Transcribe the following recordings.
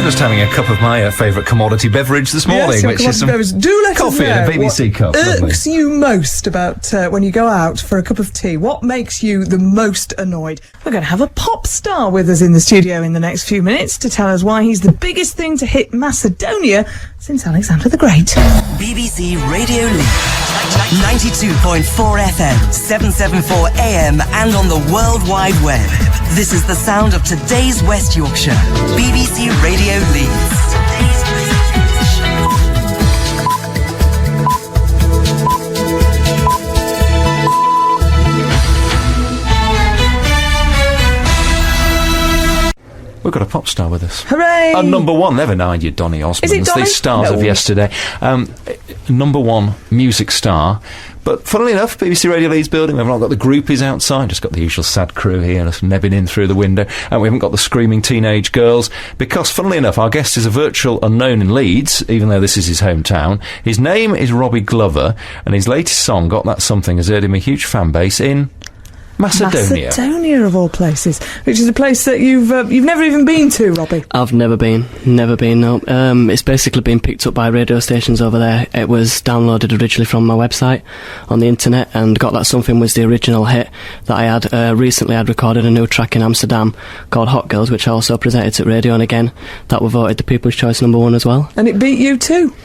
I'm just having a cup of my favourite commodity beverage this morning, which is some coffee in a BBC cup. What irks you most about when you go out for a cup of tea? What makes you the most annoyed? We're going to have a pop star with us in the studio in the next few minutes to tell us why he's the biggest thing to hit Macedonia since Alexander the Great. BBC Radio Leeds, 92.4 FM, 774 AM and on the World Wide Web. This is the sound of today's West Yorkshire. BBC Radio Leeds. We've got a pop star with us. Hooray! Number one, never mind you, Donny Osmonds. Is it Donny? These stars of yesterday. Number one music star. But funnily enough, BBC Radio Leeds building, we've not got the groupies outside, just got the usual sad crew here, just nebbing in through the window, and we haven't got the screaming teenage girls, because funnily enough, our guest is a virtual unknown in Leeds, even though this is his hometown. His name is Robbie Glover, and his latest song, Got That Something, has earned him a huge fan base in Macedonia. Macedonia, of all places, which is a place that you've never even been to, Robbie. I've never been, no. It's basically been picked up by radio stations over there. It was downloaded originally from my website on the internet, and Got That Something was the original hit that I had. Recently I'd recorded a new track in Amsterdam called Hot Girls, which I also presented at radio, and again, that were voted the People's Choice number one as well. And it beat you too?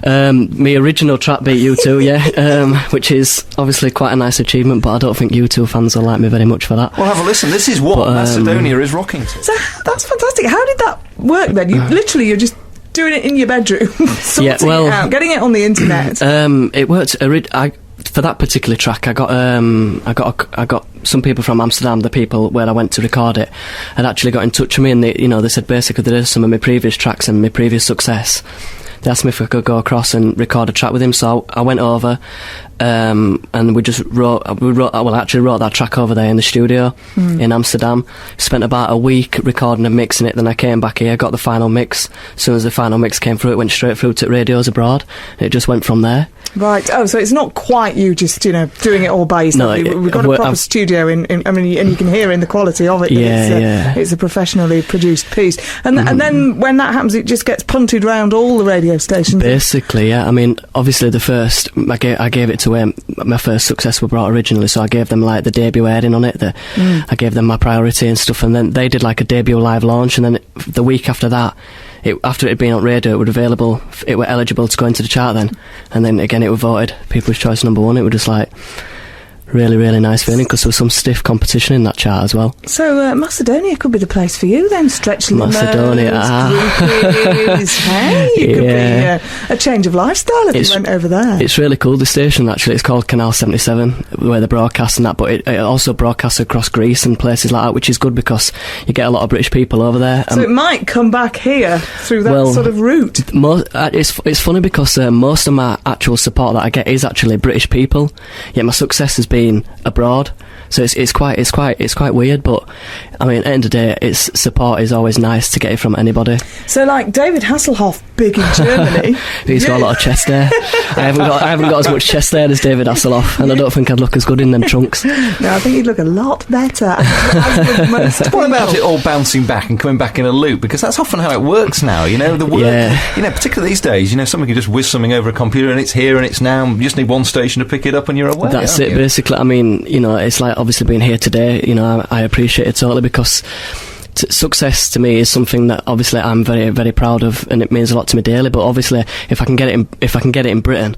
My original track beat U2, yeah, which is obviously quite a nice achievement, but I don't think U2 fans will like me very much for that. Well, have a listen. This is what Macedonia is rocking to. So that's fantastic. How did that work then? You're just doing it in your bedroom, sorting it out, getting it on the internet. It worked. For that particular track, I got some people from Amsterdam, the people where I went to record it, had actually got in touch with me, and they said basically they did some of my previous tracks and my previous success. They asked me if I could go across and record a track with him, so I went over, and we wrote that track over there in the studio in Amsterdam. Spent about a week recording and mixing it, then I came back here, got the final mix. As soon as the final mix came through, it went straight through to radios abroad, and it just went from there. Right. Oh, so it's not quite you just, doing it all by yourself. No, we've got a proper studio and you can hear in the quality of it that it's a professionally produced piece. And then when that happens, it just gets punted round all the radio stations. Basically, yeah. I mean, obviously I gave it to my first success were brought originally, so I gave them like the debut airing on it. I gave them my priority and stuff, and then they did like a debut live launch, and then the week after that, after it had been on radio, it were eligible to go into the chart then, and then again it were voted People's Choice number one. It was just like really, really nice feeling, because there was some stiff competition in that chart as well. So Macedonia could be the place for you then. Stretch limos, Macedonia, groupies. Hey, it could be a change of lifestyle if you went over there. It's really cool, the station actually. It's called Canal 77 where they broadcast and that, but it also broadcasts across Greece and places like that, which is good because you get a lot of British people over there. So it might come back here through that sort of route. It's funny because most of my actual support that I get is actually British people, yet my success has been abroad, so it's quite weird, but I mean at the end of the day, support is always nice to get it from anybody. So like David Hasselhoff, big in Germany. He's got a lot of chest hair. I haven't got as much chest hair as David Hasselhoff, and I don't think I'd look as good in them trunks. No, I think you'd look a lot better. What about it all bouncing back and coming back in a loop? Because that's often how it works now. The work. Particularly these days. Someone can just whiz something over a computer and it's here and it's now. You just need one station to pick it up and you're away. That's it, basically. I mean, it's like obviously being here today. I appreciate it totally, because success to me is something that obviously I'm very, very proud of, and it means a lot to me daily. But obviously, if I can get it in Britain,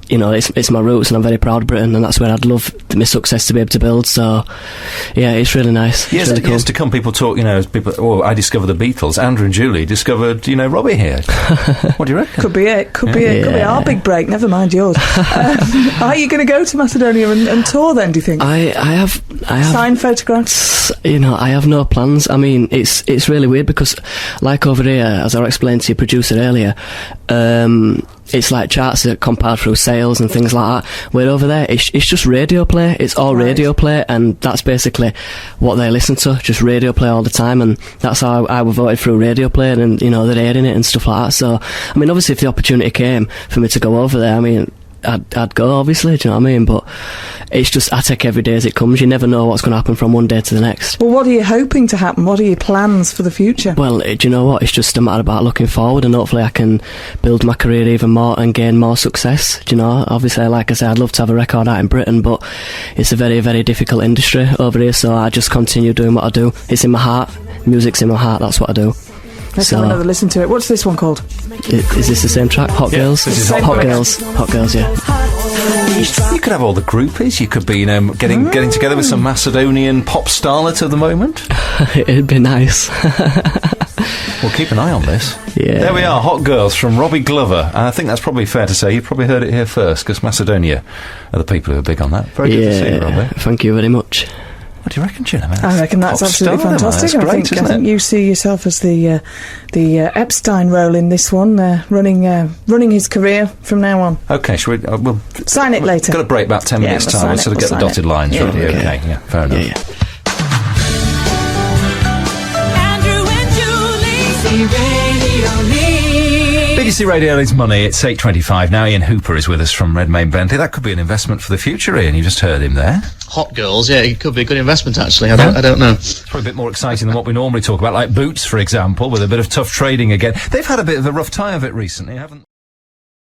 it's my roots, and I'm very proud of Britain, and that's where I'd love my success to be able to build. So, yeah, it's really nice. Yes, really cool. Years to come, people talk, as people, I discovered the Beatles, Andrew and Julie discovered, Robbie here. What do you reckon? Could be it. Could be our big break, never mind yours. Are you going to go to Macedonia and tour then, do you think? I have signed photographs? I have no plans. I mean, it's really weird because, like over here, as I explained to your producer earlier, it's like charts that compiled through sales and things like that. Where over there, it's just radio play. It's all radio play, and that's basically what they listen to, just radio play all the time, and that's how I was voted through radio play, and they're airing it and stuff like that. So, I mean, obviously, if the opportunity came for me to go over there, I mean, I'd go, obviously, do you know what I mean? But it's just, I take every day as it comes. You never know what's going to happen from one day to the next. Well, what are you hoping to happen? What are your plans for the future? Well, do you know what? It's just a matter about looking forward, and hopefully I can build my career even more and gain more success. Do you know, obviously, like I said, I'd love to have a record out in Britain, but it's a very, very difficult industry over here, so I just continue doing what I do. It's in my heart. Music's in my heart. That's what I do. Let's have another listen to it. What's this one called? Is this the same track? Hot Girls? This is Hot Girls. Hot Girls, yeah. You could have all the groupies. You could be, getting together with some Macedonian pop starlet of the moment. It'd be nice. We'll keep an eye on this. Yeah. There we are, Hot Girls from Robbie Glover. And I think that's probably fair to say. You probably heard it here first, because Macedonia are the people who are big on that. Very good to see you, Robbie. Thank you very much. What do you reckon, Gina? I reckon that's absolutely fantastic. That's great, I think you see yourself as the Epstein role in this one, running his career from now on. Okay, shall we? We'll sign it later. Got a break about 10 minutes time. We'll sort of get the dotted lines ready. Okay, yeah, fair enough. Yeah. Andrew and Julie, Radio Leeds. BBC Radio Leeds Money, it's 8:25 now. Ian Hooper is with us from Redmayne Bentley. That could be an investment for the future, Ian. You just heard him there. Hot Girls, yeah, it could be a good investment, actually. I don't know. It's probably a bit more exciting than what we normally talk about, like Boots, for example, with a bit of tough trading again. They've had a bit of a rough time of it recently, haven't they?